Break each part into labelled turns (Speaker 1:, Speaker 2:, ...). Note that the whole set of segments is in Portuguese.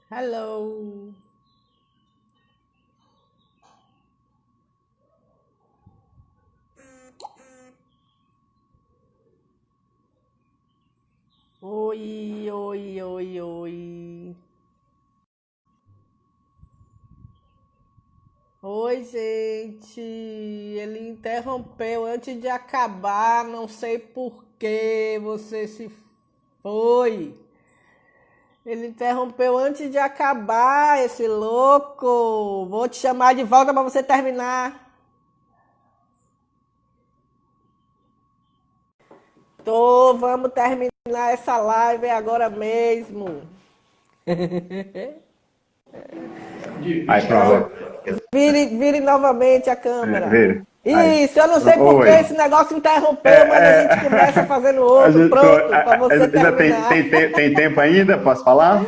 Speaker 1: Hello. Oi, oi, oi, oi. Oi, gente. Ele interrompeu antes de acabar. Não sei por que você se foi. Ele interrompeu antes de acabar, esse louco. Vou te chamar de volta para você terminar. Vamos terminar essa live agora mesmo.
Speaker 2: Aí, pronto.
Speaker 1: Vire novamente a câmera.
Speaker 2: Vira. Aí.
Speaker 1: Isso, eu não sei por que
Speaker 2: Oi.
Speaker 1: esse negócio interrompeu, mas a gente começa fazendo
Speaker 2: A
Speaker 1: outro.
Speaker 2: gente,
Speaker 1: Pronto, para você
Speaker 2: ainda
Speaker 1: terminar.
Speaker 2: tem tempo ainda? Posso falar?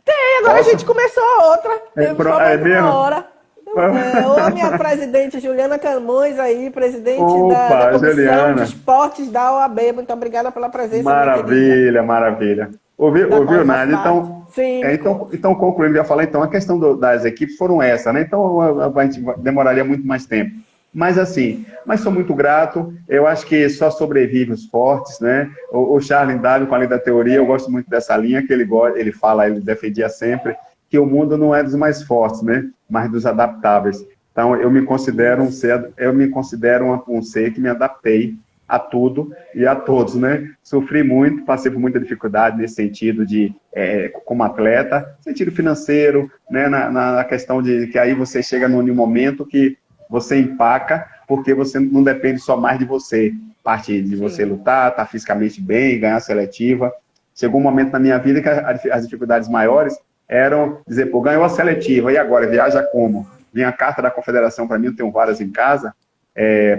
Speaker 1: E agora a
Speaker 2: Posso?
Speaker 1: gente começou a outra. Temos só
Speaker 2: É
Speaker 1: mais uma
Speaker 2: mesmo?
Speaker 1: hora. Ô, a minha presidente Juliana Camões aí, presidente da
Speaker 2: Opa,
Speaker 1: Comissão de
Speaker 2: Juliana.
Speaker 1: Esportes da OAB. Muito obrigada pela presença, minha querida.
Speaker 2: Maravilha, maravilha.
Speaker 1: Da qual
Speaker 2: Ouviu,
Speaker 1: eu faço
Speaker 2: Nádia?
Speaker 1: parte. Sim, me conta.
Speaker 2: Então, concluindo, eu ia falar, então, a questão das equipes foram essa, né? Então, a gente demoraria muito mais tempo. Mas, assim, mas sou muito grato. Eu acho que só sobrevive os fortes, né? O Charles Darwin, com a lei da teoria, eu gosto muito dessa linha que ele fala, ele defendia sempre, que o mundo não é dos mais fortes, né? Mas dos adaptáveis. Então, eu me considero um ser que me adaptei a tudo e a todos, né? Sofri muito, passei por muita dificuldade nesse sentido como atleta, sentido financeiro, né? Na questão de que aí você chega num momento que você empaca, porque você não depende só mais de você, parte de você
Speaker 1: Sim.
Speaker 2: lutar, estar fisicamente bem, ganhar seletiva. Chegou um momento na minha vida que as dificuldades maiores eram dizer, pô, ganhou a seletiva, e agora? Viaja como? Vinha a carta da confederação para mim, eu tenho várias em casa,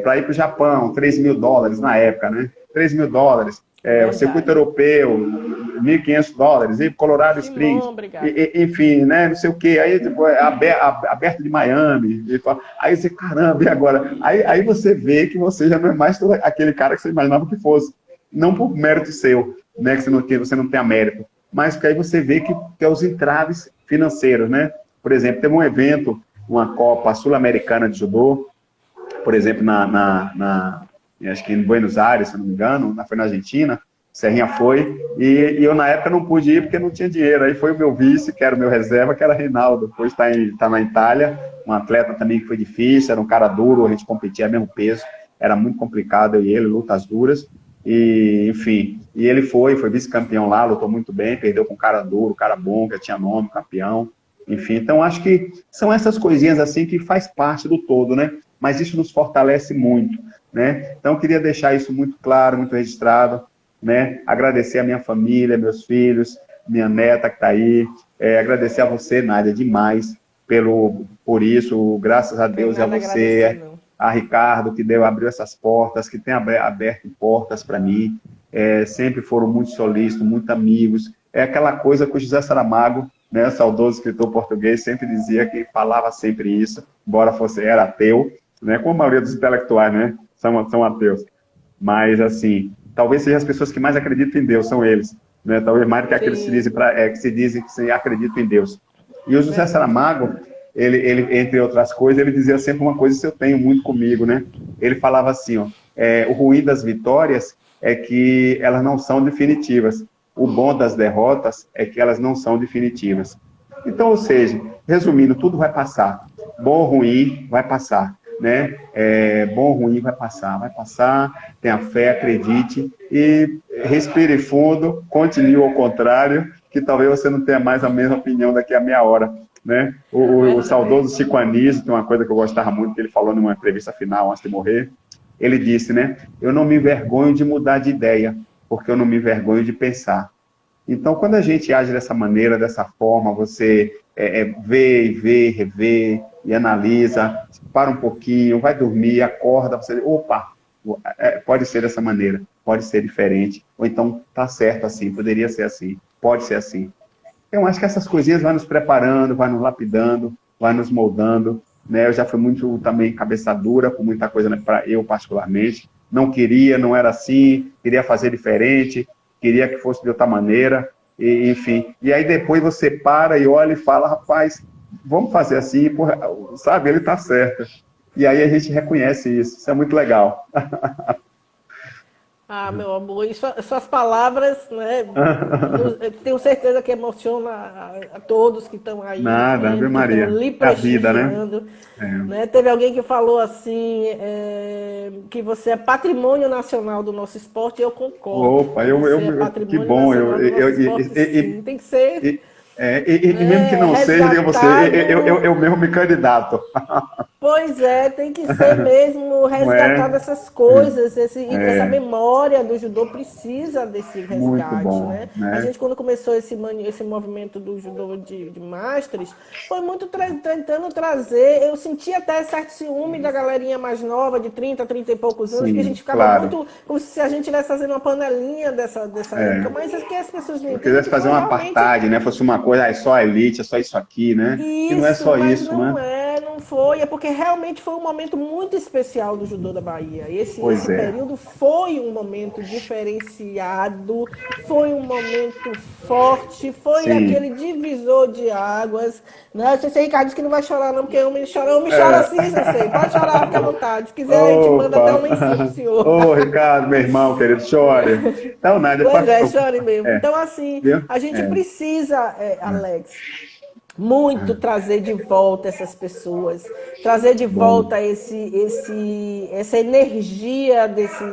Speaker 2: para ir para o Japão, $3.000 na época, né? $3.000, o circuito
Speaker 1: Verdade.
Speaker 2: europeu, $1.500, ir para Colorado
Speaker 1: Que bom,
Speaker 2: Springs,
Speaker 1: obrigada.
Speaker 2: enfim, né? Não sei o quê, aí tipo, aberto de Miami, aí você, caramba, e agora? Aí você vê que você já não é mais aquele cara que você imaginava que fosse, não por mérito seu, né? Que você não tenha mérito, mas que aí você vê que é os entraves financeiros, né? Por exemplo, teve um evento, uma Copa Sul-Americana de Judô, por exemplo, acho que em Buenos Aires, se não me engano, foi na Argentina, Serrinha foi, e eu na época não pude ir porque não tinha dinheiro, aí foi o meu vice, que era o meu reserva, que era Reinaldo, hoje está na Itália, um atleta também que foi difícil, era um cara duro, a gente competia mesmo peso, era muito complicado, eu e ele, lutas duras, e enfim, e ele foi vice-campeão lá, lutou muito bem, perdeu com um cara duro, um cara bom, que tinha nome, campeão, enfim, então acho que são essas coisinhas assim que faz parte do todo, né? Mas isso nos fortalece muito, né? Então, eu queria deixar isso muito claro, muito registrado, né? Agradecer a minha família, meus filhos, minha neta que está aí, agradecer a você, Nádia, demais por isso, graças a
Speaker 1: Tem
Speaker 2: Deus e a
Speaker 1: nada a agradecer,
Speaker 2: você,
Speaker 1: não.
Speaker 2: a Ricardo, que abriu essas portas, que tem aberto portas para mim, sempre foram muito solícitos, muito amigos, é aquela coisa que o José Saramago, né, saudoso escritor português, sempre dizia que falava sempre isso, embora era ateu, né, como a maioria dos intelectuais, né, são ateus. Mas, assim, talvez sejam as pessoas que mais acreditam em Deus, são eles. Né, talvez mais do que aqueles
Speaker 1: Sim,
Speaker 2: que se dizem que se acreditam em Deus. E o José
Speaker 1: verdade.
Speaker 2: Saramago, entre outras coisas, ele dizia sempre uma coisa que eu tenho muito comigo, né? Ele falava assim, ó, o ruim das vitórias é que elas não são definitivas. O bom das derrotas é que elas não são definitivas. Então, ou seja, resumindo, tudo vai passar. Bom ou ruim, vai passar. Né? Bom ou ruim, vai passar, tenha fé, acredite e respire fundo, continue ao contrário, que talvez você não tenha mais a mesma opinião daqui a meia hora. Né? O
Speaker 1: Verdade.
Speaker 2: saudoso Chico Anísio, tem uma coisa que eu gostava muito, que ele falou numa entrevista final antes de morrer, ele disse, né? Eu não me envergonho de mudar de ideia, porque eu não me envergonho de pensar. Então, quando a gente age dessa maneira, dessa forma, você vê, revê e analisa, para um pouquinho, vai dormir, acorda, você, opa, pode ser dessa maneira, pode ser diferente, ou então tá certo assim, poderia ser assim, pode ser assim. Eu acho que essas coisinhas vão nos preparando, vai nos lapidando, vai nos moldando, né? Eu já fui muito também cabeça dura com muita coisa, né, para eu particularmente, não queria, não era assim, queria fazer diferente, queria que fosse de outra maneira, enfim. E aí depois você para e olha e fala, rapaz, vamos fazer assim, porra, sabe? Ele está certo. E aí a gente reconhece isso é muito legal.
Speaker 1: Ah, meu amor, suas palavras, né? Tenho certeza que emociona a todos que estão aí
Speaker 2: Nada, Ave
Speaker 1: vendo, que estão
Speaker 2: Maria.
Speaker 1: lhe
Speaker 2: É a vida, né?
Speaker 1: prestigiando.
Speaker 2: É.
Speaker 1: Né? Teve alguém que falou assim, que você é patrimônio nacional do nosso esporte, e eu concordo
Speaker 2: Opa,
Speaker 1: que você é
Speaker 2: que
Speaker 1: patrimônio
Speaker 2: bom.
Speaker 1: nacional do nosso esporte, sim. Tem que ser,
Speaker 2: E, e mesmo que não seja, diga você,
Speaker 1: resgatado.
Speaker 2: eu mesmo me candidato.
Speaker 1: Pois é, tem que ser mesmo
Speaker 2: Não
Speaker 1: resgatado
Speaker 2: é?
Speaker 1: essas coisas, essa
Speaker 2: É,
Speaker 1: memória do judô precisa desse
Speaker 2: muito
Speaker 1: resgate,
Speaker 2: bom,
Speaker 1: né? A
Speaker 2: né?
Speaker 1: gente, quando começou esse movimento do judô de mestres, foi muito tentando trazer, eu senti até certo ciúme da galerinha mais nova, de 30 e poucos anos, que a gente
Speaker 2: Sim,
Speaker 1: ficava
Speaker 2: claro.
Speaker 1: muito, como se a gente estivesse fazendo uma panelinha dessa época,
Speaker 2: É.
Speaker 1: mas é que as pessoas não
Speaker 2: Eu
Speaker 1: entendem
Speaker 2: quisesse
Speaker 1: que
Speaker 2: fazer
Speaker 1: foi
Speaker 2: uma
Speaker 1: realmente
Speaker 2: apartheid, né? Fosse uma coisa, é só a elite, é só isso aqui, né? E não é
Speaker 1: isso,
Speaker 2: só
Speaker 1: mas
Speaker 2: isso, né?
Speaker 1: não é, não foi. É porque realmente foi um momento muito especial do judô da Bahia. Esse
Speaker 2: Pois é.
Speaker 1: período foi um momento diferenciado, foi um momento forte, foi aquele
Speaker 2: Sim.
Speaker 1: divisor de águas. Né? O Sensei Ricardo disse que não vai chorar, não, porque homem chora
Speaker 2: É.
Speaker 1: assim, Sensei. Pode chorar, fica à vontade. Se quiser, a gente manda até um lencinho pro
Speaker 2: Opa!
Speaker 1: senhor.
Speaker 2: Ô, Ricardo, meu irmão, querido, chore. Então, Nádia,
Speaker 1: Pois é, chore mesmo.
Speaker 2: é,
Speaker 1: Então, assim,
Speaker 2: viu?
Speaker 1: a gente
Speaker 2: É,
Speaker 1: precisa, Alex, muito trazer de volta essas pessoas, trazer de
Speaker 2: bom.
Speaker 1: volta essa energia desses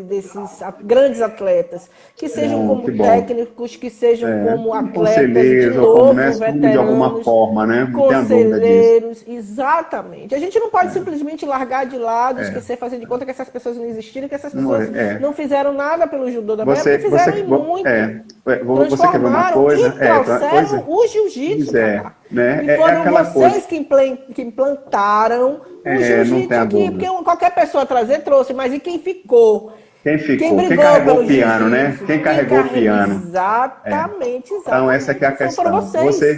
Speaker 1: grandes atletas, que sejam
Speaker 2: Bom, que
Speaker 1: como
Speaker 2: bom.
Speaker 1: técnicos, que sejam como
Speaker 2: Como
Speaker 1: atletas de
Speaker 2: conselheiros, ou como, né,
Speaker 1: novo,
Speaker 2: de alguma
Speaker 1: veteranos,
Speaker 2: forma, né? Não tenha dúvida disso.
Speaker 1: conselheiros, exatamente. A gente não pode simplesmente largar de lado, esquecer, fazer de conta que essas pessoas não existiram, que essas pessoas
Speaker 2: É.
Speaker 1: não fizeram nada pelo judô da Bahia, porque
Speaker 2: Você,
Speaker 1: fizeram e muito.
Speaker 2: você quer ver uma
Speaker 1: Transformaram
Speaker 2: coisa?
Speaker 1: e trouxeram
Speaker 2: Coisa,
Speaker 1: o jiu-jitsu
Speaker 2: pois
Speaker 1: para cá.
Speaker 2: né?
Speaker 1: E
Speaker 2: É
Speaker 1: foram
Speaker 2: aquela coisa,
Speaker 1: vocês que implantaram o
Speaker 2: não
Speaker 1: jiu-jitsu
Speaker 2: tenha
Speaker 1: aqui,
Speaker 2: dúvida.
Speaker 1: porque qualquer pessoa trazer trouxe, mas e quem ficou?
Speaker 2: Quem
Speaker 1: Quem
Speaker 2: ficou? Quem
Speaker 1: brigou
Speaker 2: carregou o
Speaker 1: pelo
Speaker 2: piano, né?
Speaker 1: jiu-jitsu?
Speaker 2: Quem
Speaker 1: Quem
Speaker 2: carregou o
Speaker 1: carregou?
Speaker 2: piano? É.
Speaker 1: Exatamente,
Speaker 2: Então, essa que é a
Speaker 1: exatamente. Foram
Speaker 2: questão.
Speaker 1: vocês.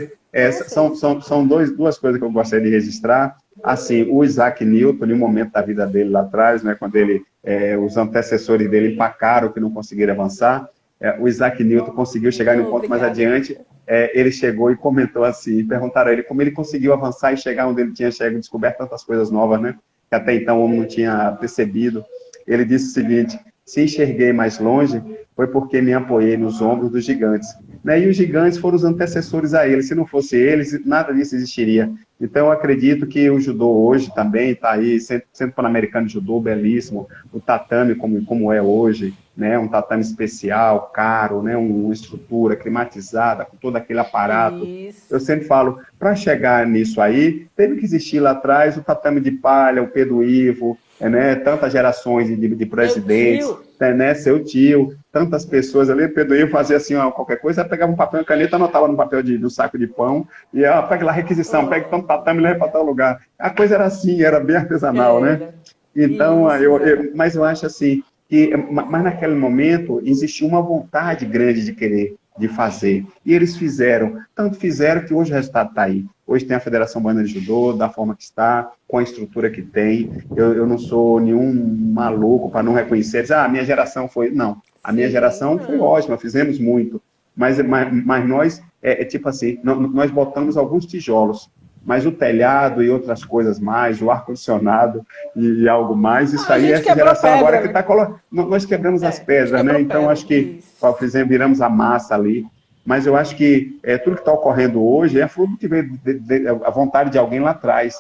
Speaker 1: Foram vocês.
Speaker 2: São duas coisas que eu gostaria de registrar. Assim, o Isaac Newton, em um momento da vida dele lá atrás, né, quando os antecessores dele empacaram, que não conseguiram avançar, o Isaac Newton conseguiu chegar em um ponto mais
Speaker 1: Obrigada.
Speaker 2: adiante. Ele chegou e comentou assim, perguntaram a ele como ele conseguiu avançar e chegar onde ele tinha chegado, descoberto tantas coisas novas, né, que até então o homem não tinha percebido. Ele disse o seguinte: se enxerguei mais longe, foi porque me apoiei nos ombros dos gigantes. Né? E os gigantes foram os antecessores a eles. Se não fosse eles, nada disso existiria. Então, eu acredito que o judô hoje também está aí, Centro Pan-Americano de Judô, belíssimo, o tatame como é hoje, né? Um tatame especial, caro, né? Uma estrutura climatizada, com todo aquele aparato. Eu
Speaker 1: Isso.
Speaker 2: sempre falo, para chegar nisso aí, teve que existir lá atrás o tatame de palha, o Pedro Ivo, né? Tantas gerações de
Speaker 1: Meu
Speaker 2: presidentes,
Speaker 1: tio.
Speaker 2: né? Seu tio, tantas pessoas ali, Pedro Ivo fazia assim, ó, qualquer coisa, pegava um papel e caneta, anotava no papel do saco de pão, e pega lá a requisição, pega tanto tatame e leva para tal lugar. A coisa era assim, era bem artesanal, né?
Speaker 1: Era.
Speaker 2: Então,
Speaker 1: Isso, exatamente.
Speaker 2: mas eu acho assim, mas naquele momento existia uma vontade grande de querer, de fazer. E eles fizeram, tanto fizeram que hoje o resultado está aí. Hoje tem a Federação Baiana de Judô, da forma que está, com a estrutura que tem. Eu não sou nenhum maluco para não reconhecer, dizer, a minha geração foi. Não, a minha
Speaker 1: Sim,
Speaker 2: geração foi
Speaker 1: não.
Speaker 2: ótima, fizemos muito. Mas nós, tipo assim, nós botamos alguns tijolos, mas o telhado e outras coisas mais, o ar-condicionado e algo mais, isso
Speaker 1: A
Speaker 2: aí,
Speaker 1: gente
Speaker 2: essa
Speaker 1: quebrou
Speaker 2: geração agora
Speaker 1: pedra,
Speaker 2: que
Speaker 1: né?
Speaker 2: está colocando. Nós quebramos as
Speaker 1: A gente
Speaker 2: pedras, né?
Speaker 1: quebrou
Speaker 2: Então,
Speaker 1: pedra.
Speaker 2: acho que
Speaker 1: Isso.
Speaker 2: viramos a massa ali. Mas eu acho que tudo que está ocorrendo hoje é fruto que veio a vontade de alguém lá atrás.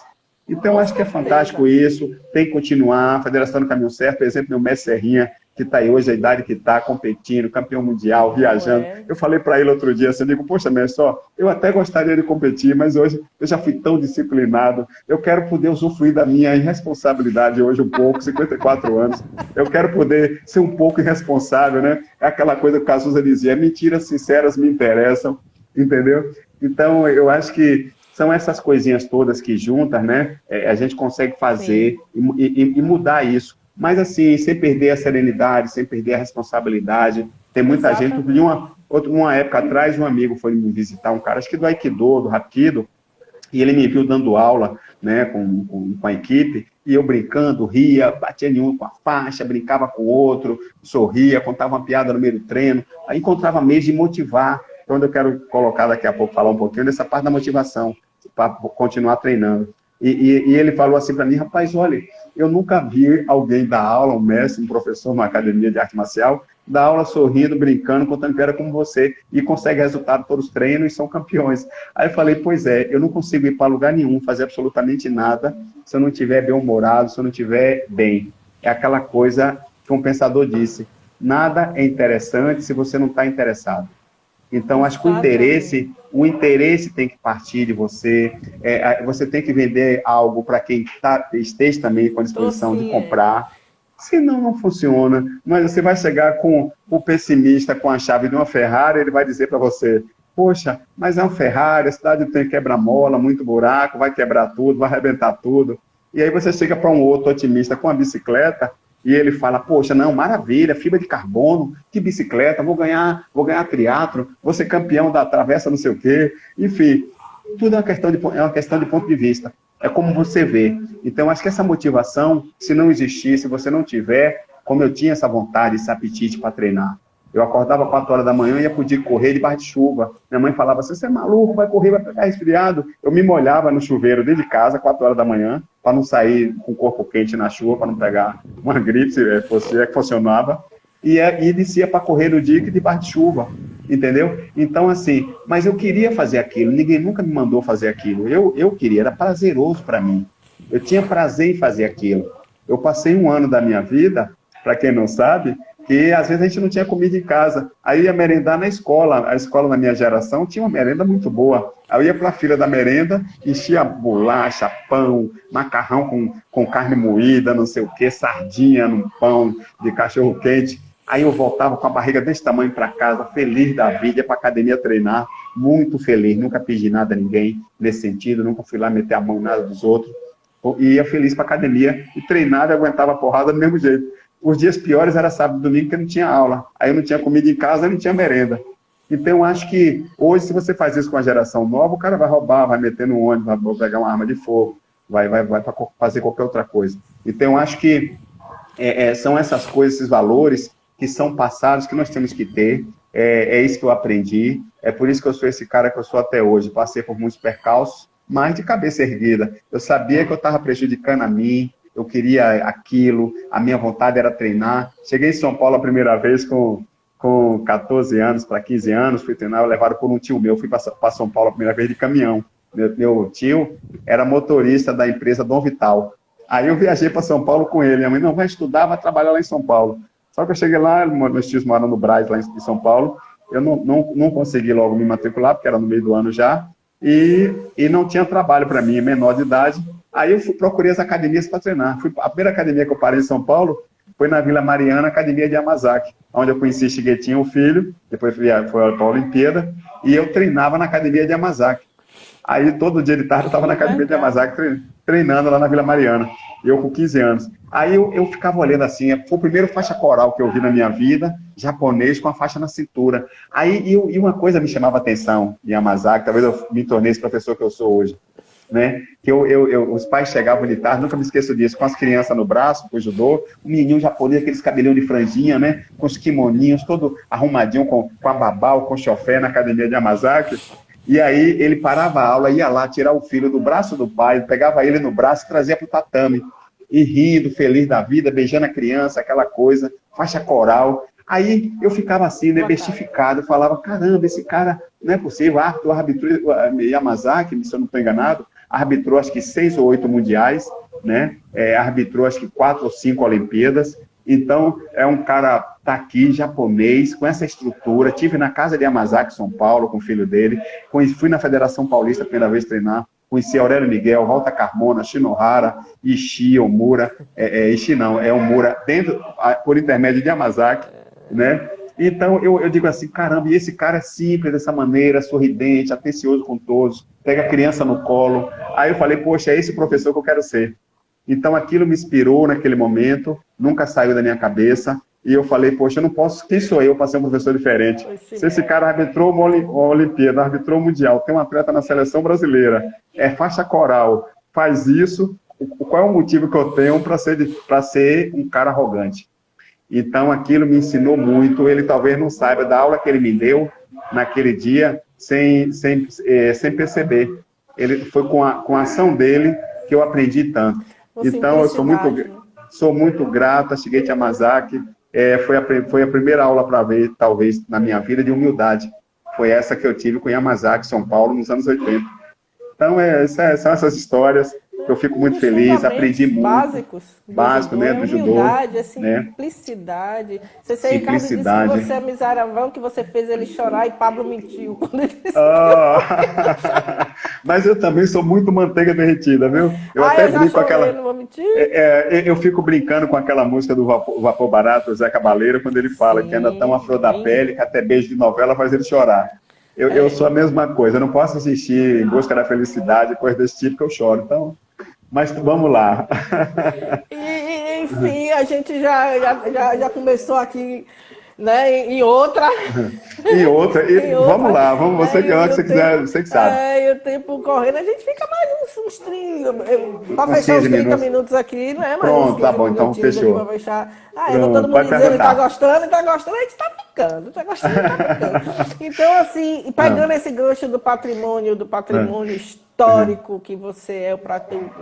Speaker 2: Então,
Speaker 1: Com
Speaker 2: acho que é
Speaker 1: certeza.
Speaker 2: fantástico isso, tem que continuar, a Federação do Caminho Certo, por exemplo, meu mestre Serrinha, que está aí hoje, a idade que está, competindo, campeão mundial,
Speaker 1: Não
Speaker 2: viajando.
Speaker 1: é?
Speaker 2: Eu falei para ele outro dia, assim, eu digo, poxa, mestre, eu até gostaria de competir, mas hoje eu já fui tão disciplinado, eu quero poder usufruir da minha irresponsabilidade hoje um pouco, 54 anos, eu quero poder ser um pouco irresponsável, né? É aquela coisa que o Cazuza dizia, mentiras sinceras me interessam, entendeu? Então, eu acho que são essas coisinhas todas que juntas, né? A gente consegue fazer
Speaker 1: Sim.
Speaker 2: e mudar isso. Mas assim, sem perder a serenidade, sem perder a responsabilidade. Tem muita gente.
Speaker 1: Exatamente.
Speaker 2: Uma época atrás, um amigo foi me visitar, um cara, acho que do Aikido, do Hapkido, e ele me viu dando aula, né, com a equipe, e eu brincando, ria, batia em um com a faixa, brincava com o outro, sorria, contava uma piada no meio do treino, aí encontrava meios de motivar. onde eu quero colocar daqui a pouco, falar um pouquinho dessa parte da motivação, para continuar treinando. E ele falou assim para mim, rapaz, olha, eu nunca vi alguém dar aula, um mestre, um professor numa academia de arte marcial, dar aula sorrindo, brincando, contando que era como você, e consegue resultado todos os treinos e são campeões. Aí eu falei, pois é, eu não consigo ir para lugar nenhum, fazer absolutamente nada, se eu não estiver bem-humorado, se eu não estiver bem. É aquela coisa que um pensador disse, nada é interessante se você não está interessado. Então, acho que o interesse tem que partir de você. Você tem que vender algo para quem esteja também com a disposição de comprar. Senão, não funciona. Mas você vai chegar com o pessimista com a chave de uma Ferrari, ele vai dizer para você, poxa, mas é uma Ferrari, a cidade tem quebra-mola, muito buraco, vai quebrar tudo, vai arrebentar tudo. E aí você chega para um outro otimista com a bicicleta, e ele fala, poxa, não, maravilha, fibra de carbono, que bicicleta, vou ganhar triatlo, vou ser campeão da travessa não sei o quê. Enfim, tudo é uma questão de ponto de vista. É como você vê. Então, acho que essa motivação, se não existir, se você não tiver, como eu tinha essa vontade, esse apetite para treinar. Eu acordava 4 horas da manhã e ia poder correr debaixo de chuva. Minha mãe falava assim, você é maluco, vai correr, vai pegar resfriado. Eu me molhava no chuveiro dentro de casa, 4 horas da manhã, para não sair com o corpo quente na chuva, para não pegar uma gripe, se fosse, que funcionava. E descia para correr no dia que debaixo de chuva, entendeu? Então, assim, mas eu queria fazer aquilo, ninguém nunca me mandou fazer aquilo. Eu queria, era prazeroso para mim. Eu tinha prazer em fazer aquilo. Eu passei 1 ano da minha vida, para quem não sabe, que às vezes a gente não tinha comida em casa. Aí ia merendar na escola. A escola da minha geração tinha uma merenda muito boa. Aí eu ia para a fila da merenda, enchia bolacha, pão, macarrão com carne moída, não sei o quê, sardinha no pão de cachorro-quente. Aí eu voltava com a barriga desse tamanho para casa, feliz da vida, ia para a academia treinar, muito feliz. Nunca pedi nada a ninguém nesse sentido, nunca fui lá meter a mão em nada dos outros. E ia feliz para a academia e treinava e aguentava a porrada do mesmo jeito. Os dias piores era sábado e domingo, que não tinha aula. Aí eu não tinha comida em casa, não tinha merenda. Então, eu acho que hoje, se você faz isso com a geração nova, o cara vai roubar, vai meter no ônibus, vai pegar uma arma de fogo, vai fazer qualquer outra coisa. Então, eu acho que são essas coisas, esses valores que são passados, que nós temos que ter. É isso que eu aprendi. É por isso que eu sou esse cara que eu sou até hoje. Passei por muitos percalços, mas de cabeça erguida. Eu sabia que eu estava prejudicando a mim, eu queria aquilo, a minha vontade era treinar. Cheguei em São Paulo a primeira vez com 14 anos para 15 anos, fui treinar, levado por um tio meu, fui para São Paulo a primeira vez de caminhão. Meu tio era motorista da empresa Dom Vital. Aí eu viajei para São Paulo com ele. Minha mãe não vai estudar, vai trabalhar lá em São Paulo. Só que eu cheguei lá, meus tios moram no Brás, lá em São Paulo. Eu não consegui logo me matricular, porque era no meio do ano já. E não tinha trabalho para mim, menor de idade. Aí eu procurei as academias para treinar. A primeira academia que eu parei em São Paulo foi na Vila Mariana, Academia de Yamazaki, onde eu conheci Shigetinho, o filho, depois foi para a Olimpíada, e eu treinava na Academia de Yamazaki. Aí todo dia de tarde eu estava na Academia de Yamazaki treinando lá na Vila Mariana, eu com 15 anos. Aí eu ficava olhando assim, foi o primeiro faixa coral que eu vi na minha vida, japonês com a faixa na cintura. Aí uma coisa me chamava a atenção em Yamazaki, talvez eu me tornei esse professor que eu sou hoje. Né? Que os pais chegavam de tarde, nunca me esqueço disso, com as crianças no braço, com o judô, o menininho japonês, aqueles cabelinhos de franjinha, né? Com os kimoninhos, todo arrumadinho, com a babau, com chofé na academia de Yamazaki. E aí ele parava a aula, ia lá tirar o filho do braço do pai, pegava ele no braço e trazia para o tatame. E rindo, feliz da vida, beijando a criança, aquela coisa, faixa coral. Aí eu ficava assim, né, bestificado, falava, caramba, esse cara não é possível, o árbitro Yamazaki, se eu não estou enganado, arbitrou acho que 6 ou 8 mundiais, né? Arbitrou acho que 4 ou 5 Olimpíadas. Então, é um cara tá aqui, japonês, com essa estrutura. Tive na casa de Yamazaki, São Paulo, com o filho dele. Fui na Federação Paulista a primeira vez treinar. Conheci Aurélio Miguel, Walter Carmona, Shinohara, Ishii, Omura. Ishii não, é Omura, por intermédio de Yamazaki, né? Então, eu digo assim, caramba, e esse cara é simples dessa maneira, sorridente, atencioso com todos, pega a criança no colo. Aí eu falei, poxa, é esse professor que eu quero ser. Então, aquilo me inspirou naquele momento, nunca saiu da minha cabeça, e eu falei, poxa, eu não posso, quem sou eu para ser um professor diferente? Se esse cara arbitrou uma Olimpíada, arbitrou um Mundial, tem um atleta na seleção brasileira, é faixa coral, faz isso, qual é o motivo que eu tenho para ser um cara arrogante? Então, aquilo me ensinou muito. Ele talvez não saiba da aula que ele me deu, naquele dia sem perceber. Foi com a ação dele que eu aprendi tanto. Então, eu sou muito grato a Shigechi Yamazaki. Foi a primeira aula para ver, talvez, na minha vida, de humildade. Foi essa que eu tive com Yamazaki, São Paulo, nos anos 80. Então, são essas histórias que eu fico muito feliz, aprendi muito.
Speaker 1: Básico,
Speaker 2: né, do judô.
Speaker 1: Humildade, simplicidade. Você, Ricardo, disse que você é miserável, que você fez ele chorar e Pablo mentiu quando ele disse
Speaker 2: Mas eu também sou muito manteiga derretida, viu? Eu até brinco com aquela...
Speaker 1: não vou mentir.
Speaker 2: Eu fico brincando com aquela música do Vapor Barato, do Zé Cabaleiro, quando ele fala que anda tão à flor da pele que até beijo de novela faz ele chorar. Eu sou a mesma coisa, eu não posso assistir Em Busca da Felicidade, coisa desse tipo que eu choro. Então, mas vamos lá.
Speaker 1: Enfim, a gente já começou aqui, né, em outra.
Speaker 2: Vamos lá, você que você quiser, você que sabe.
Speaker 1: E o tempo correndo, a gente fica mais uns 30, para fechar uns 30 minutos aqui, não é mais.
Speaker 2: Pronto, tá bom, então fechou.
Speaker 1: Fechar. Todo mundo dizendo que tá gostando, a gente tá ficando, tá gostando, tá ficando. Então, assim, pegando esse gancho do patrimônio histórico que você é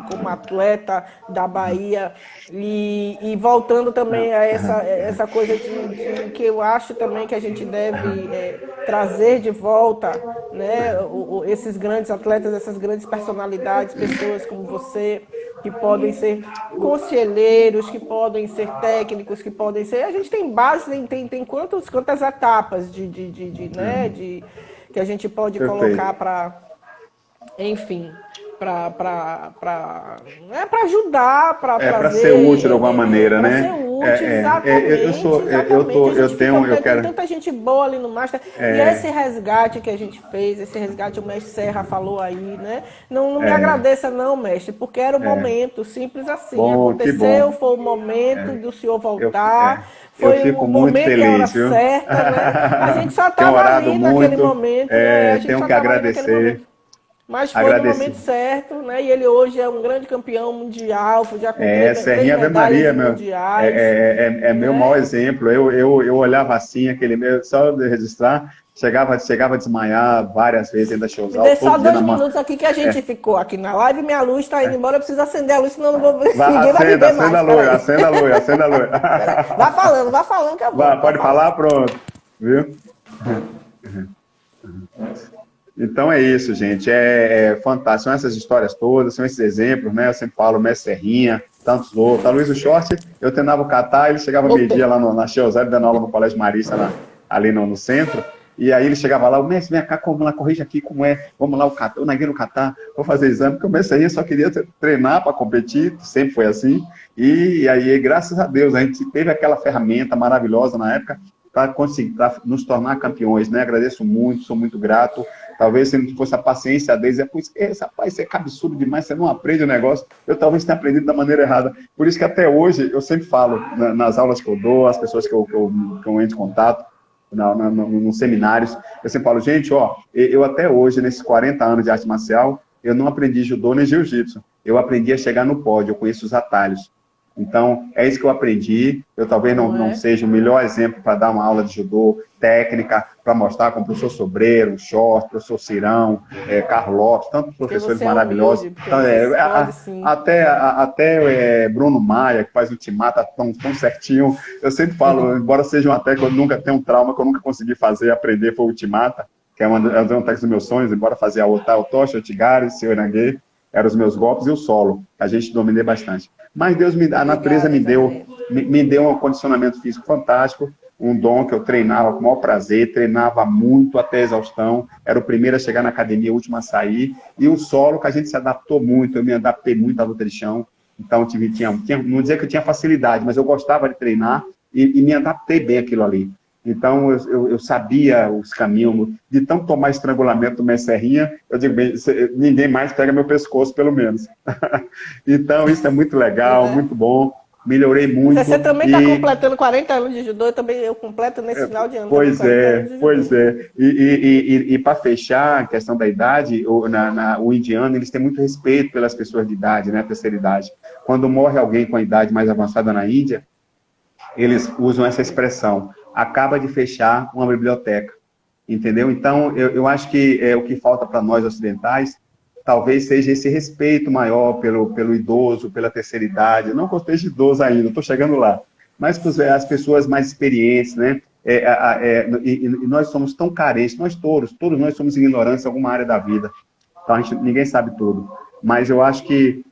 Speaker 1: como atleta da Bahia, e voltando também a essa coisa que eu acho também que a gente deve trazer de volta, né, esses grandes atletas, essas grandes personalidades, pessoas como você, que podem ser conselheiros, que podem ser técnicos, que podem ser... A gente tem base, tem quantas etapas que a gente pode colocar para... Enfim, para ajudar, para
Speaker 2: ser útil de alguma maneira, né?
Speaker 1: Para ser útil, exatamente. Tem tanta gente boa ali no Master. E esse resgate que a gente fez, o mestre Serra falou aí, né? Não me agradeça não, mestre, porque era o momento, simples assim. Aconteceu, foi o momento do senhor voltar. Foi o momento e a hora certa, né? A gente só estava ali naquele momento.
Speaker 2: Tenho que agradecer.
Speaker 1: Mas foi no momento certo, né? E ele hoje é um grande campeão mundial, já com
Speaker 2: Serrinha Ave Maria, meu maior exemplo. Eu olhava assim, só de registrar, chegava a desmaiar várias vezes ainda showzal.
Speaker 1: Me dê só 2 minutos aqui que a gente ficou aqui na live, minha luz está indo embora, eu preciso acender a luz, senão não vou ver. Ninguém vai me ver mais.
Speaker 2: Acenda a luz.
Speaker 1: Vá falando que eu vou.
Speaker 2: Pode falar, pronto. Viu? Então é isso, gente, fantástico, são essas histórias todas, são esses exemplos, né, eu sempre falo, Mestre Serrinha, tantos outros, a Luiz do Short, eu treinava o catar, ele chegava meio-dia lá na Cheosé, dando aula no Colégio Marista, ali no centro, e aí ele chegava lá, o mestre, vem cá, vamos lá, corrija aqui como é, vamos lá, eu naguei no catar, vou fazer exame, porque o Mestre Serrinha só queria treinar para competir, sempre foi assim, e aí, graças a Deus, a gente teve aquela ferramenta maravilhosa na época, para nos tornar campeões, né, agradeço muito, sou muito grato. Talvez se não fosse a paciência deles, rapaz, isso é absurdo demais, você não aprende o negócio. Eu talvez tenha aprendido da maneira errada. Por isso que até hoje, eu sempre falo, nas aulas que eu dou, as pessoas que eu entro em contato, nos seminários, eu sempre falo, gente, eu até hoje, nesses 40 anos de arte marcial, eu não aprendi judô nem jiu-jitsu. Eu aprendi a chegar no pódio, eu conheço os atalhos. Então, é isso que eu aprendi. Eu talvez não seja o melhor exemplo para dar uma aula de judô técnica, para mostrar como o professor Sobreiro, Short, professor Cirão, Carlos Lopes, tantos professores maravilhosos. Até Bruno Maia, que faz o Timata tão certinho. Eu sempre falo, embora seja uma técnica que eu nunca tenho um trauma, que eu nunca consegui aprender, foi o Timata, que é uma técnica dos meus sonhos, embora fazer a Otai, o Tocha, o Tigari, o Seorangue, eram os meus golpes, e o solo, a gente dominei bastante. Mas a natureza me deu um condicionamento físico fantástico, um dom que eu treinava com o maior prazer, treinava muito até exaustão, era o primeiro a chegar na academia, o último a sair, e o solo que a gente se adaptou muito, eu me adaptei muito à luta de chão, então não dizer que eu tinha facilidade, mas eu gostava de treinar e me adaptei bem àquilo ali. Então, eu sabia os caminhos, de tanto tomar estrangulamento do Mestre Serrinha, eu digo, bem, ninguém mais pega meu pescoço, pelo menos. Então, isso é muito legal, muito bom, melhorei muito.
Speaker 1: Você também está completando 40 anos de judô, eu completo nesse final de ano.
Speaker 2: Pois é. E para fechar a questão da idade, o indiano, eles têm muito respeito pelas pessoas de idade, né, terceira idade. Quando morre alguém com a idade mais avançada na Índia, eles usam essa expressão, acaba de fechar uma biblioteca. entendeu? Então, eu acho que o que falta para nós ocidentais talvez seja esse respeito maior pelo idoso, pela terceira idade. Eu não gostei de idoso ainda, estou chegando lá. Mas as pessoas mais experientes, né? E nós somos tão carentes, nós todos nós somos ignorantes em alguma área da vida. Então, ninguém sabe tudo. Mas eu acho que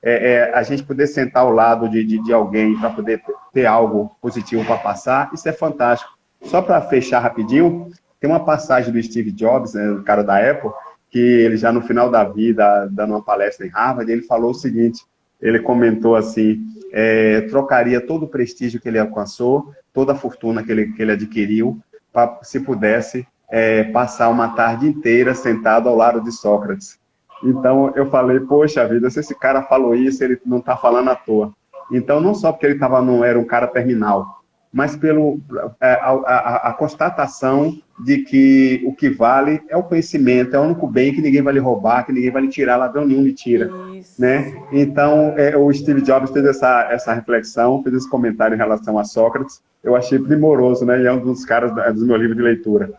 Speaker 2: a gente poder sentar ao lado de alguém para poder ter algo positivo para passar, isso é fantástico. Só para fechar rapidinho, tem uma passagem do Steve Jobs, né, o cara da Apple, que ele já no final da vida, dando uma palestra em Harvard, ele falou o seguinte, ele comentou assim, trocaria todo o prestígio que ele alcançou, toda a fortuna que ele adquiriu, se pudesse passar uma tarde inteira sentado ao lado de Sócrates. Então eu falei, poxa vida, se esse cara falou isso, ele não está falando à toa. Então não só porque ele não era um cara terminal, mas a constatação de que o que vale é o conhecimento, é o único bem que ninguém vai lhe roubar, que ninguém vai lhe tirar, ladrão nenhum lhe tira. Né? Então, o Steve Jobs fez essa reflexão, fez esse comentário em relação a Sócrates, eu achei primoroso, né? E é um dos caras do meu livro de leitura.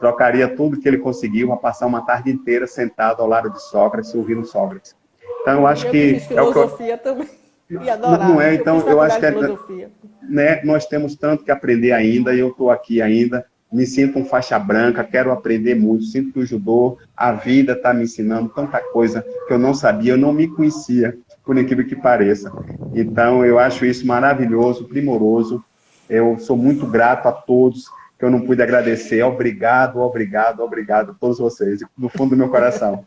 Speaker 2: Trocaria tudo que ele conseguiu a passar uma tarde inteira sentado ao lado de Sócrates, ouvindo Sócrates. Então, eu acho que...
Speaker 1: fiz filosofia também. E adorar.
Speaker 2: Não é, então eu acho que
Speaker 1: né,
Speaker 2: nós temos tanto que aprender ainda, e eu estou aqui ainda, me sinto um faixa branca, quero aprender muito, sinto que o judô, a vida está me ensinando tanta coisa que eu não sabia, eu não me conhecia, por incrível que pareça. Então eu acho isso maravilhoso, primoroso, eu sou muito grato a todos, que eu não pude agradecer, obrigado, obrigado, obrigado a todos vocês, do fundo do meu coração.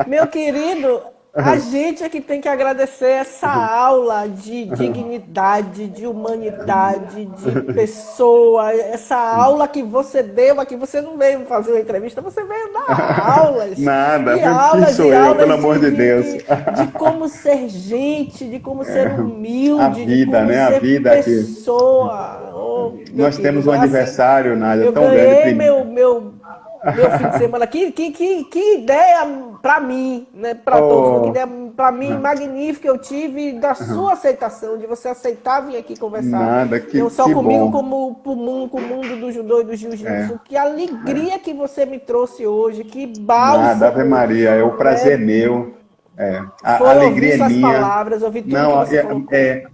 Speaker 1: Meu querido... A gente é que tem que agradecer essa aula de dignidade, de humanidade, de pessoa, essa aula que você deu aqui. Você não veio fazer uma entrevista, você veio dar aulas.
Speaker 2: Nada,
Speaker 1: e aulas,
Speaker 2: sou eu, pelo amor de Deus.
Speaker 1: De como ser gente, de como ser humilde,
Speaker 2: a vida,
Speaker 1: de como
Speaker 2: né?
Speaker 1: ser
Speaker 2: a vida
Speaker 1: pessoa.
Speaker 2: Oh, nós temos um aniversário, Nádia, tão
Speaker 1: grande.
Speaker 2: Eu ganhei
Speaker 1: meu fim de semana. Que ideia para mim, né? Para todos. Que ideia para mim magnífica eu tive da sua aceitação, de você aceitar vir aqui conversar.
Speaker 2: Nada,
Speaker 1: não só comigo,
Speaker 2: bom.
Speaker 1: como com o mundo do judô e do jiu-jitsu. Que alegria que você me trouxe hoje. Que bálsamo.
Speaker 2: Nada, Ave Maria, é o prazer meu. A
Speaker 1: Foi
Speaker 2: alegria
Speaker 1: ouvir suas
Speaker 2: minha.
Speaker 1: palavras, ouvir tudo que você colocou.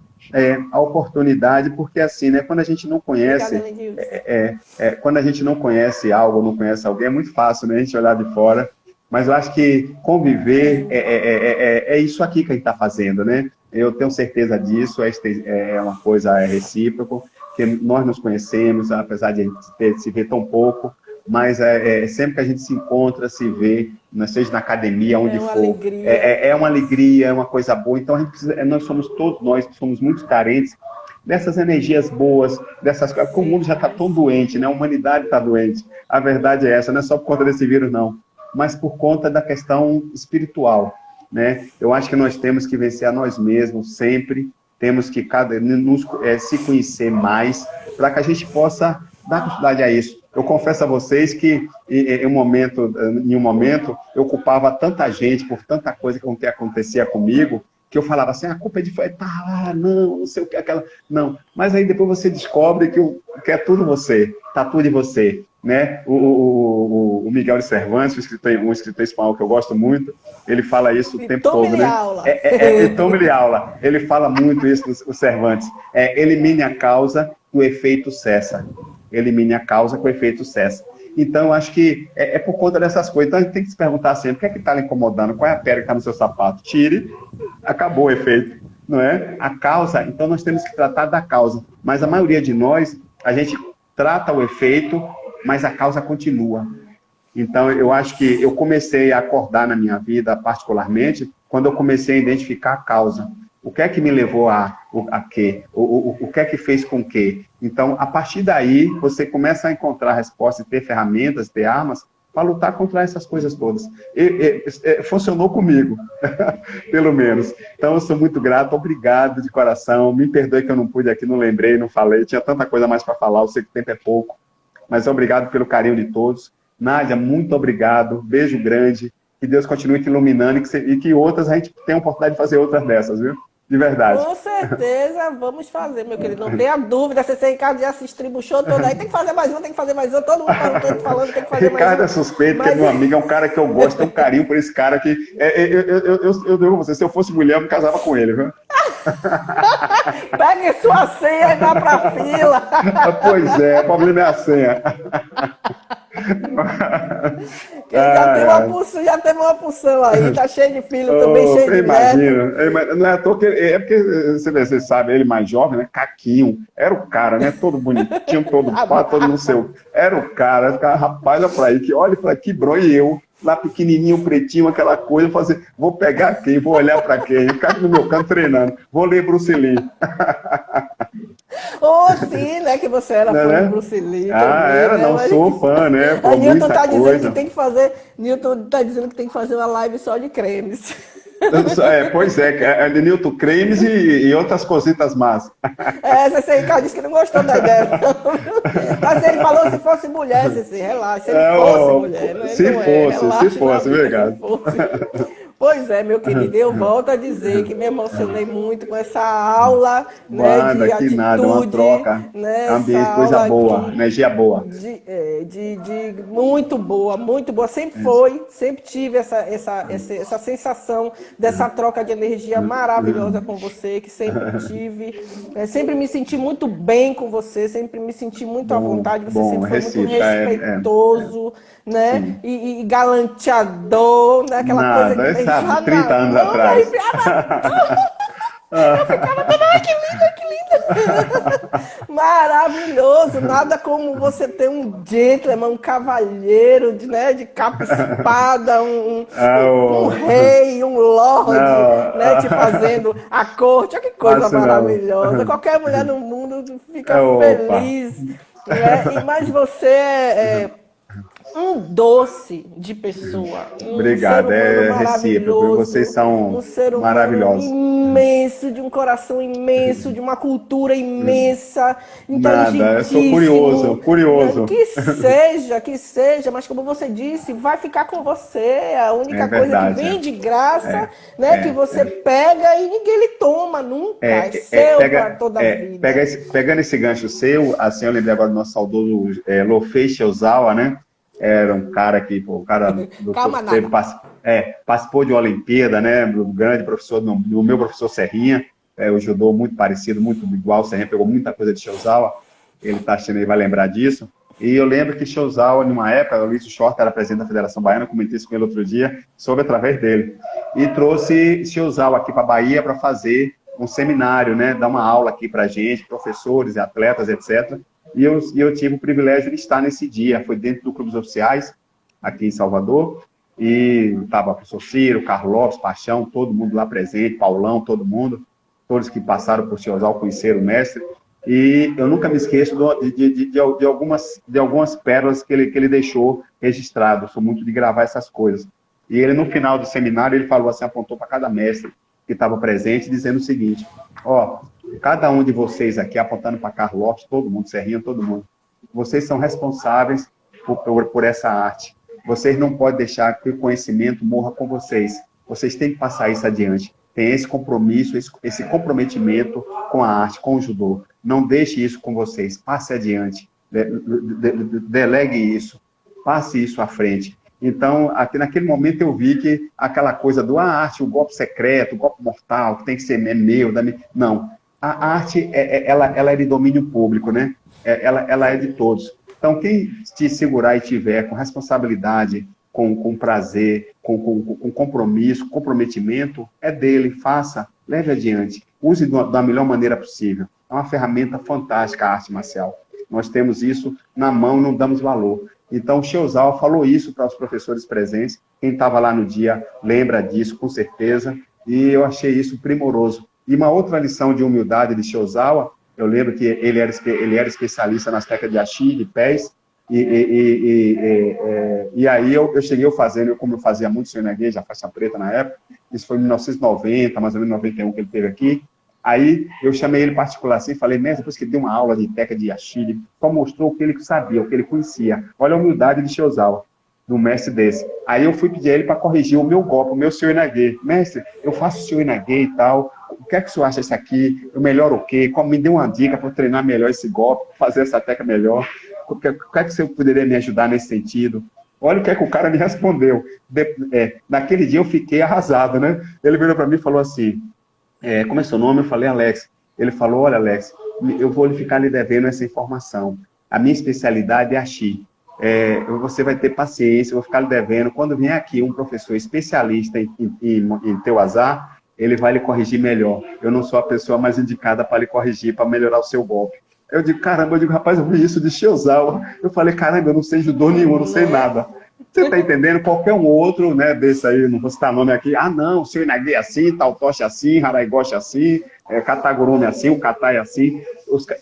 Speaker 2: A oportunidade, porque assim, né, quando a gente não conhece, quando a gente não conhece algo, não conhece alguém, é muito fácil, né, a gente olhar de fora, mas eu acho que conviver é isso aqui que a gente está fazendo, né, eu tenho certeza disso, é uma coisa recíproca, que nós nos conhecemos, apesar de a gente se ver tão pouco, mas sempre que a gente se encontra, se vê, seja na academia, onde for, é uma alegria, é uma coisa boa. Então, todos nós somos muito carentes dessas energias boas, dessas coisas, porque o mundo já está tão doente, né? A humanidade está doente. A verdade é essa, não é só por conta desse vírus, não, mas por conta da questão espiritual, né? Eu acho que nós temos que vencer a nós mesmos sempre, temos que se conhecer mais, para que a gente possa dar continuidade a isso. Eu confesso a vocês que em um momento eu culpava tanta gente por tanta coisa que acontecia comigo, que eu falava assim, a culpa é de não sei o que, aquela... Não, mas aí depois você descobre que é tudo você, tá tudo em você, né? O Miguel de Cervantes, um escritor espanhol que eu gosto muito, ele fala isso o tempo todo, né? Tome-lhe aula. Ele fala muito isso, o Cervantes. Elimine a causa, o efeito cessa. Elimine a causa, que o efeito cessa. Então, eu acho que é por conta dessas coisas. Então, a gente tem que se perguntar sempre, o que é que está lhe incomodando? Qual é a pedra que está no seu sapato? Tire, acabou o efeito, não é? A causa, então nós temos que tratar da causa. Mas a maioria de nós, a gente trata o efeito, mas a causa continua. Então, eu acho que eu comecei a acordar na minha vida, particularmente, quando eu comecei a identificar a causa. O que é que me levou a quê? O que é que fez com que? Então, a partir daí, você começa a encontrar respostas, ter ferramentas, ter armas, para lutar contra essas coisas todas. Funcionou comigo, pelo menos. Então, eu sou muito grato, obrigado de coração. Me perdoe que eu não pude aqui, não lembrei, não falei. Tinha tanta coisa mais para falar, eu sei que o tempo é pouco. Mas obrigado pelo carinho de todos. Nádia, muito obrigado. Beijo grande. Que Deus continue te iluminando e que outras, a gente tenha a oportunidade de fazer outras dessas, viu? De verdade.
Speaker 1: Com certeza vamos fazer, meu querido. Não tenha dúvida, você tem em casa de assistir o show todo aí, tem que fazer mais um, tem que fazer mais um. Todo mundo perguntando, falando, tem que fazer mais
Speaker 2: Ricardo
Speaker 1: um.
Speaker 2: é suspeito, que é
Speaker 1: Mas
Speaker 2: meu amigo, é um cara que eu gosto, tenho um carinho por esse cara que. Eu digo pra você, se eu fosse mulher, eu me casava com ele, viu?
Speaker 1: pegue sua senha e vá pra fila.
Speaker 2: Pois é, o problema é a senha.
Speaker 1: Quem já teve uma porção aí, tá cheio de filho também, cheio
Speaker 2: Eu
Speaker 1: de neto.
Speaker 2: imagino. Não é à toa que é porque você sabe, ele mais jovem, né? Caquinho, era o cara, né? Todo bonitinho, todo pá, todo no seu. Era o cara, rapaz, olha pra aí, que olha pra que bro, e eu, lá pequenininho, pretinho, aquela coisa, fazer, vou pegar quem, vou olhar pra quem, ficar no meu canto treinando, vou ler Bruce Lee.
Speaker 1: Sim, né? Que você era fã de Bruce Lee também,
Speaker 2: era,
Speaker 1: né?
Speaker 2: não
Speaker 1: Mas...
Speaker 2: sou fã, né?
Speaker 1: A Newton tá dizendo
Speaker 2: coisa.
Speaker 1: que tem que fazer. Newton tá dizendo que tem que fazer uma live só de cremes.
Speaker 2: Pois é Newton, cremes e outras cositas más.
Speaker 1: Ceci Ricardo disse que não gostou da ideia. Mas ele falou se fosse mulher, Ceci, relaxa. Se ele fosse mulher, não é?
Speaker 2: Se fosse, obrigado.
Speaker 1: Pois é, meu querido, eu volto a dizer que me emocionei muito com essa aula, né, de atitude,
Speaker 2: nada, uma troca,
Speaker 1: né,
Speaker 2: ambiente, coisa boa,
Speaker 1: aqui,
Speaker 2: energia boa.
Speaker 1: Muito boa, muito boa. Sempre tive essa sensação dessa troca de energia maravilhosa com você, que sempre tive. Sempre me senti muito bem com você, sempre me senti muito à vontade, você sempre foi muito respeitoso, né, e galanteador, né, aquela coisa que
Speaker 2: sabe, 30 anos atrás.
Speaker 1: Eu ficava toda, ai, que linda. Maravilhoso, nada como você ter um gentleman, um cavalheiro, de capa e espada, um rei, um lord, né, te fazendo a corte. Olha que coisa maravilhosa. Qualquer mulher no mundo fica feliz. Né? Mas você é um doce de pessoa.
Speaker 2: Obrigado, é recíproco. Vocês são maravilhosos.
Speaker 1: Imenso, de um coração imenso, de uma cultura imensa, inteligentíssimo.
Speaker 2: Eu sou curioso.
Speaker 1: Que seja, mas como você disse, vai ficar com você. A única coisa que vem de graça, né, que você pega e ninguém lhe toma nunca. É seu para toda a vida.
Speaker 2: Pegando esse gancho seu, assim, eu lembrei agora do nosso saudoso Lofei Shiozawa, né? Era um cara que, participou de uma Olimpíada, né? Do grande professor, do meu professor Serrinha, o judô muito parecido, muito igual. O Serrinha pegou muita coisa de Shiozawa, ele tá achando, ele vai lembrar disso. E eu lembro que Shiozawa, numa época, o Luiz Short era presidente da Federação Baiana, comentei isso com ele outro dia, soube através dele. E trouxe Shiozawa aqui para a Bahia para fazer um seminário, né? Dar uma aula aqui para gente, professores e atletas, etc. E eu tive o privilégio de estar nesse dia. Foi dentro do Clube dos Oficiais, aqui em Salvador. E estava o professor Ciro, Carlos Lopes, Paixão, todo mundo lá presente, Paulão, todo mundo. Todos que passaram por Shiozawa conheceram o mestre. E eu nunca me esqueço de algumas pérolas que ele deixou registrado. Eu sou muito de gravar essas coisas. E ele, no final do seminário, ele falou assim, apontou para cada mestre que estava presente, dizendo o seguinte: cada um de vocês aqui, apontando para Carlos Lopes, todo mundo, Serrinha, todo mundo, vocês são responsáveis por essa arte. Vocês não podem deixar que o conhecimento morra com vocês. Vocês têm que passar isso adiante. Tem esse compromisso, esse comprometimento com a arte, com o judô. Não deixe isso com vocês. Passe adiante. Delegue isso. Passe isso à frente. Então, aqui naquele momento eu vi que aquela coisa do arte, o golpe secreto, o golpe mortal, que tem que ser meu, não. A arte, ela é de domínio público, né? Ela é de todos. Então, quem te segurar e tiver com responsabilidade, com prazer, com compromisso, comprometimento, é dele. Faça, leve adiante. Use da melhor maneira possível. É uma ferramenta fantástica a arte marcial. Nós temos isso na mão e não damos valor. Então, o Shiozawa falou isso para os professores presentes. Quem estava lá no dia lembra disso, com certeza. E eu achei isso primoroso. E uma outra lição de humildade de Shiozawa, eu lembro que ele era especialista nas técnicas de Ashi, de pés, e aí eu cheguei fazendo, como eu fazia muito Shorinage, já faixa preta na época, isso foi em 1990, mais ou menos 91 que ele teve aqui. Aí eu chamei ele em particular assim, falei, mestre, depois que ele deu uma aula de técnica de Ashi, ele só mostrou o que ele sabia, o que ele conhecia. Olha a humildade de Shiozawa, do mestre desse. Aí eu fui pedir a ele para corrigir o meu golpe, o meu Shorinage. Mestre, eu faço Shorinage e tal, o que é que o senhor acha isso aqui? Eu melhoro o quê? Me dê uma dica para eu treinar melhor esse golpe, fazer essa técnica melhor. O que é que o senhor poderia me ajudar nesse sentido? Olha o que é que o cara me respondeu. Naquele dia eu fiquei arrasado, né? Ele virou para mim e falou assim, como é seu nome? Eu falei, Alex. Ele falou, olha, Alex, eu vou ficar lhe devendo essa informação. A minha especialidade é a Xi. Você vai ter paciência, eu vou ficar lhe devendo. Quando vier aqui um professor especialista em teu azar, ele vai lhe corrigir melhor. Eu não sou a pessoa mais indicada para lhe corrigir, para melhorar o seu golpe. Eu digo, caramba, rapaz, eu vi isso de Shiozawa. Eu falei, caramba, eu não sei judô nenhum, eu não sei nada. Você está entendendo? Qualquer um outro, né, desse aí, não vou citar nome aqui, não, o seu Inagi é assim, Tautoshi é assim, Haraigoshi é assim, Katagurumi é assim, o Kata é assim,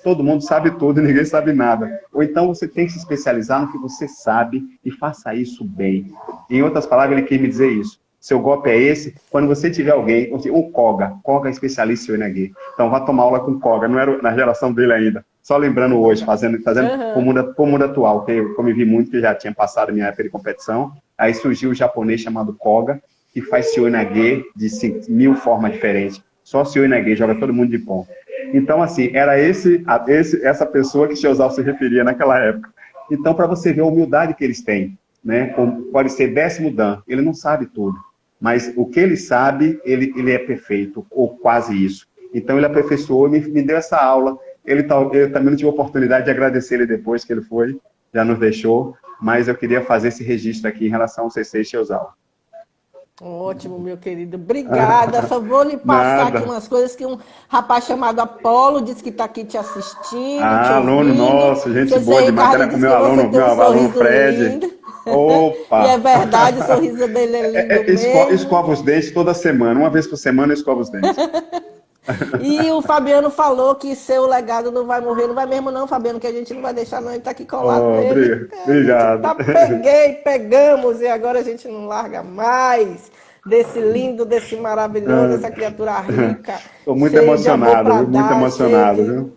Speaker 2: todo mundo sabe tudo e ninguém sabe nada. Ou então você tem que se especializar no que você sabe e faça isso bem. Em outras palavras, ele quis me dizer isso. Seu golpe é esse, quando você tiver alguém, o Koga é especialista em Inagi. Então vá tomar aula com o Koga, não era na geração dele ainda. Só lembrando hoje, fazendo com o mundo atual, que eu me vi muito, que já tinha passado a minha época de competição. Aí surgiu o japonês chamado Koga, que faz Seoi-Nage de 5.000 formas diferentes. Só Seoi-Nage, joga todo mundo de ponta. Então, assim, era essa pessoa que Shiozawa se referia naquela época. Então, para você ver a humildade que eles têm, né? Pode ser 10º dan, ele não sabe tudo. Mas o que ele sabe, ele é perfeito, ou quase isso. Então, ele aperfeiçoou e me deu essa aula. Eu também não tive a oportunidade de agradecer ele depois que ele foi, já nos deixou, mas eu queria fazer esse registro aqui em relação ao Sensei Shiozawa.
Speaker 1: Ótimo, meu querido. Obrigada. Só vou lhe passar aqui umas coisas que um rapaz chamado Apolo disse que está aqui te assistindo, te
Speaker 2: aluno nosso, gente boa demais. Era com meu aluno Fred.
Speaker 1: Lindo.
Speaker 2: Opa!
Speaker 1: E é verdade, o sorriso dele é lindo mesmo.
Speaker 2: Escova os dentes toda semana. Uma vez por semana eu escovo os dentes.
Speaker 1: E o Fabiano falou que seu legado não vai morrer. Não vai mesmo não, Fabiano, que a gente não vai deixar não. Ele tá aqui colado nele.
Speaker 2: Obrigado.
Speaker 1: Pegamos e agora a gente não larga mais desse lindo, desse maravilhoso, essa criatura rica.
Speaker 2: Estou muito emocionado, muito emocionado, viu?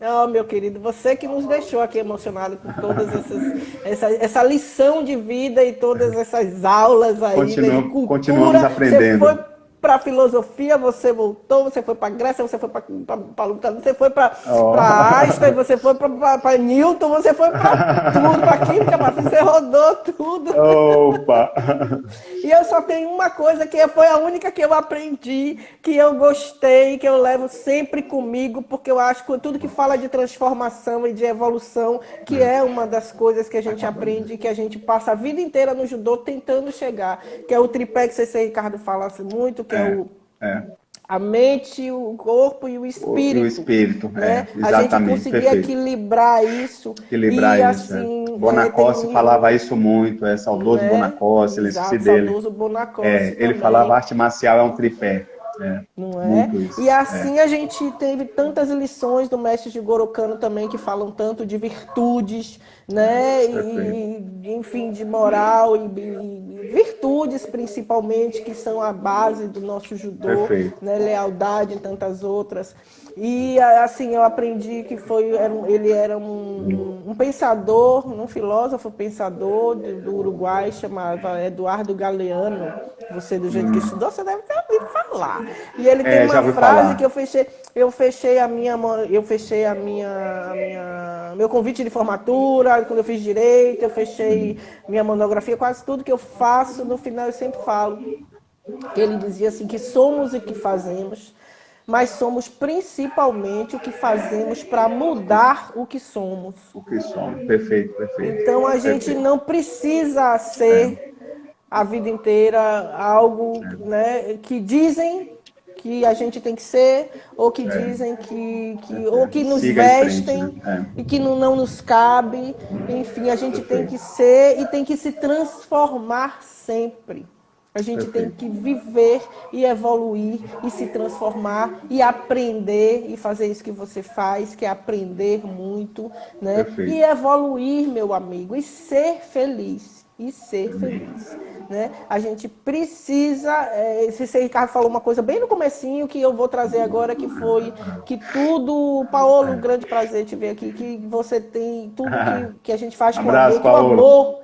Speaker 1: Oh, meu querido, você que nos deixou aqui emocionado com todas essa lição de vida e todas essas aulas aí de cultura.
Speaker 2: Continuamos aprendendo.
Speaker 1: Você foi para filosofia, você voltou, você foi para Grécia, você foi para luta, você foi para Einstein, você foi para Newton, você foi para tudo, para química, você rodou tudo.
Speaker 2: Opa!
Speaker 1: E eu só tenho uma coisa que foi a única que eu aprendi, que eu gostei, que eu levo sempre comigo, porque eu acho que tudo que fala de transformação e de evolução, que é uma das coisas que a gente aprende, que a gente passa a vida inteira no judô tentando chegar, que é o tripé que você, Ricardo, falasse muito, que é a mente, o corpo e o espírito.
Speaker 2: E o espírito,
Speaker 1: né?
Speaker 2: Exatamente.
Speaker 1: A gente conseguir equilibrar isso.
Speaker 2: Assim, Bonacossi falava isso muito, saudoso Bonacossi, ele esqueci dele.
Speaker 1: Saudoso Bonacossi
Speaker 2: ele falava arte marcial é um tripé.
Speaker 1: Não é? E assim a gente teve tantas lições do mestre Jigoro Kano também que falam tanto de virtudes, né? Enfim, de moral e virtudes principalmente que são a base do nosso judô, né? Lealdade e tantas outras. E assim eu aprendi que ele era um pensador, um filósofo pensador do Uruguai, chamava Eduardo Galeano. Você do jeito que estudou, você deve ter ouvido falar. E ele tem uma frase que eu fechei meu convite de formatura, quando eu fiz direito, eu fechei minha monografia, quase tudo que eu faço, no final eu sempre falo. Que ele dizia assim, que somos o que fazemos, mas somos principalmente o que fazemos para mudar o que somos.
Speaker 2: O que somos, perfeito.
Speaker 1: Então a gente não precisa ser a vida inteira algo, né, que dizem que a gente tem que ser, ou que dizem ou que nos vestem e que não nos cabe. Enfim, a gente tem que ser e tem que se transformar sempre. A gente tem que viver e evoluir e se transformar e aprender e fazer isso que você faz, que é aprender muito, né? E evoluir, meu amigo, e ser feliz. Né? A gente precisa, esse Ricardo falou uma coisa bem no comecinho que eu vou trazer agora, que foi que tudo, Paolo, um grande prazer te ver aqui, que você tem tudo que a gente faz com amor,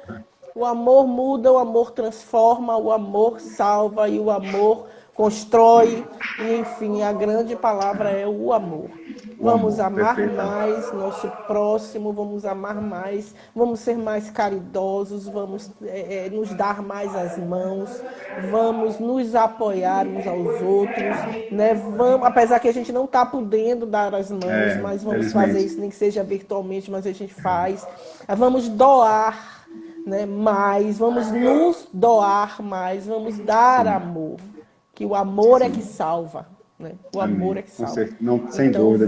Speaker 1: o amor muda, o amor transforma, o amor salva e o amor constrói, e, enfim, a grande palavra é o amor. Vamos amar mais nosso próximo, vamos amar mais, vamos ser mais caridosos, vamos nos dar mais as mãos, vamos nos apoiar uns aos outros, né? Vamos, apesar que a gente não está podendo dar as mãos, mas vamos fazer isso, nem que seja virtualmente, mas a gente faz. Vamos doar, né, mais, vamos nos doar mais, vamos dar amor, que o amor é que salva, né? O amor é que salva.
Speaker 2: Não, sem
Speaker 1: então,
Speaker 2: dúvida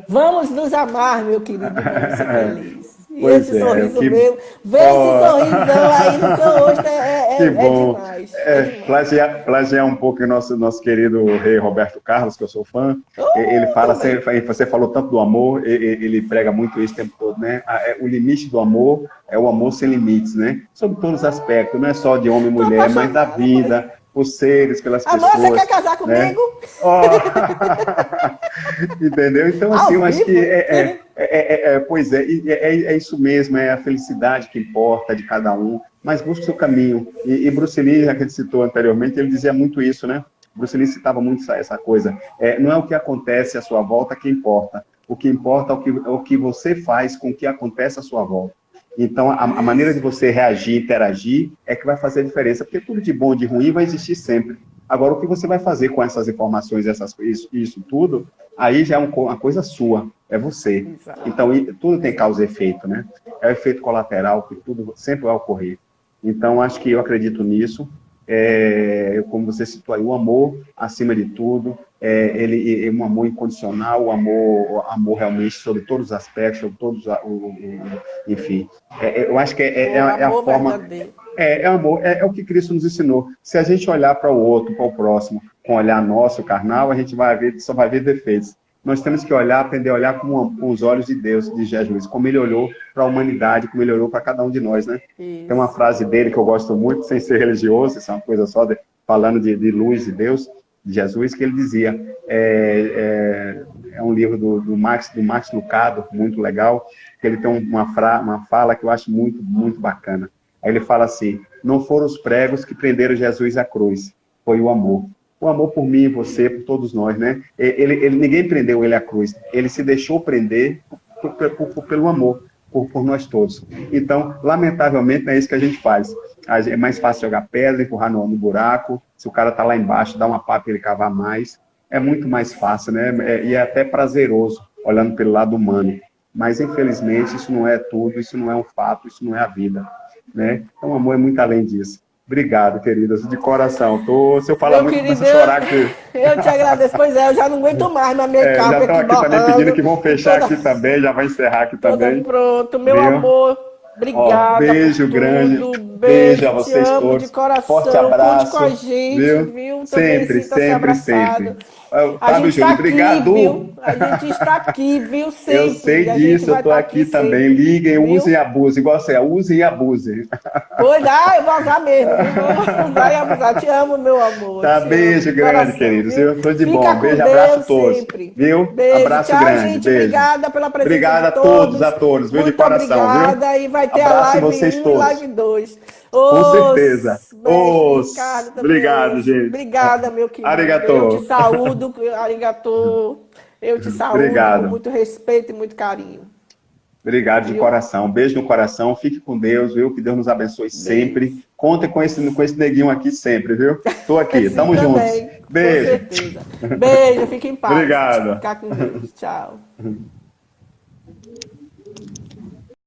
Speaker 1: vamos nos amar, meu querido, vamos ser felizes. E
Speaker 2: Pois
Speaker 1: esse sorriso
Speaker 2: que...
Speaker 1: meu, ver esse sorrisão aí no seu rosto
Speaker 2: que bom.
Speaker 1: Demais.
Speaker 2: Plagiar um pouco o nosso querido rei Roberto Carlos, que eu sou fã. Ele fala sempre, você falou tanto do amor, ele prega muito isso o tempo todo, né? O limite do amor é o amor sem limites, né? Sobre todos os aspectos, não é só de homem e mulher, mas da vida, os seres, pelas pessoas.
Speaker 1: Amor, você quer casar comigo?
Speaker 2: Né? Entendeu? Então, assim, eu acho que pois é isso mesmo, é a felicidade que importa de cada um, mas busca o seu caminho. E Bruce Lee, já que ele citou anteriormente, ele dizia muito isso, né? Bruce Lee citava muito essa coisa. Não é o que acontece à sua volta que importa. O que importa é o que você faz com o que acontece à sua volta. Então, a maneira de você reagir, interagir, é que vai fazer a diferença, porque tudo de bom e de ruim vai existir sempre. Agora, o que você vai fazer com essas informações, isso tudo, aí já é uma coisa sua, é você.
Speaker 1: Exato.
Speaker 2: Então, tudo tem causa e efeito, né? É o efeito colateral, que tudo sempre vai ocorrer. Então, acho que eu acredito nisso. Como você citou aí, o amor acima de tudo, ele é um amor incondicional, o amor realmente sobre todos os aspectos, sobre todos, enfim. Eu acho que é a forma.
Speaker 1: Verdadeiro.
Speaker 2: Amor, é o que Cristo nos ensinou. Se a gente olhar para o outro, para o próximo, com o olhar nosso, carnal, a gente só vai ver defeitos. Nós temos que aprender a olhar com os olhos de Deus, de Jesus, como ele olhou para a humanidade, como ele olhou para cada um de nós, né? Isso. Tem uma frase dele que eu gosto muito, sem ser religioso, isso é uma coisa só, falando de luz de Deus, de Jesus, que ele dizia, é um livro do Max Lucado, muito legal, que ele tem uma fala que eu acho muito, muito bacana. Aí ele fala assim, não foram os pregos que prenderam Jesus à cruz, foi o amor. O amor por mim e você, por todos nós, né? Ninguém prendeu ele à cruz, ele se deixou prender pelo amor, por nós todos. Então, lamentavelmente, não é isso que a gente faz. É mais fácil jogar pedra, empurrar no buraco, se o cara está lá embaixo, dá uma pá para ele cavar mais. É muito mais fácil, né? E é até prazeroso, olhando pelo lado humano. Mas, infelizmente, isso não é tudo, isso não é um fato, isso não é a vida, né? Então, o amor é muito além disso. Obrigado, queridas, de coração. Se eu falar muito, começo a chorar aqui.
Speaker 1: Eu te agradeço. Pois eu já não aguento mais na minha capa.
Speaker 2: Já estão aqui também pedindo que vão fechar aqui também, já vai encerrar aqui também.
Speaker 1: Pronto, meu amor. Obrigada.
Speaker 2: Beijo grande. Beijo a vocês todos.
Speaker 1: De coração.
Speaker 2: Forte abraço.
Speaker 1: Conte com a gente, viu?
Speaker 2: Sempre, sempre.
Speaker 1: Fábio
Speaker 2: Júnior, obrigado.
Speaker 1: Viu? A gente está aqui, viu? Sempre.
Speaker 2: Eu sei disso, eu estou aqui também. Liguem, usem e abusem. Igual você, usem e abusem.
Speaker 1: Pois, eu vou usar mesmo. Vou usar e abusar. Te amo, meu amor.
Speaker 2: Tá, beijo grande, queridos. Eu estou de bom. Beijo, abraço a todos. Viu?
Speaker 1: Beijo.
Speaker 2: Abraço
Speaker 1: Tchau,
Speaker 2: grande.
Speaker 1: Gente,
Speaker 2: beijo.
Speaker 1: Obrigada pela presença.
Speaker 2: Obrigada a todos, viu?
Speaker 1: Muito
Speaker 2: De coração,
Speaker 1: obrigada.
Speaker 2: Viu?
Speaker 1: E vai ter
Speaker 2: Abraço
Speaker 1: a live
Speaker 2: vocês
Speaker 1: 1
Speaker 2: todos.
Speaker 1: e live 2.
Speaker 2: Com certeza.
Speaker 1: Ricardo,
Speaker 2: Obrigado, gente.
Speaker 1: Obrigada, meu querido.
Speaker 2: Arigatô.
Speaker 1: Eu te saúdo, arigatô. Eu te saúdo com muito respeito e muito carinho.
Speaker 2: Obrigado de coração. Beijo no coração. Fique com Deus, viu? Que Deus nos abençoe sempre. Contem com esse neguinho aqui sempre, viu? Estou aqui. Tamo juntos. Beijo.
Speaker 1: Com certeza. Beijo. Fique em paz.
Speaker 2: Obrigado.
Speaker 1: Ficar com Deus. Tchau.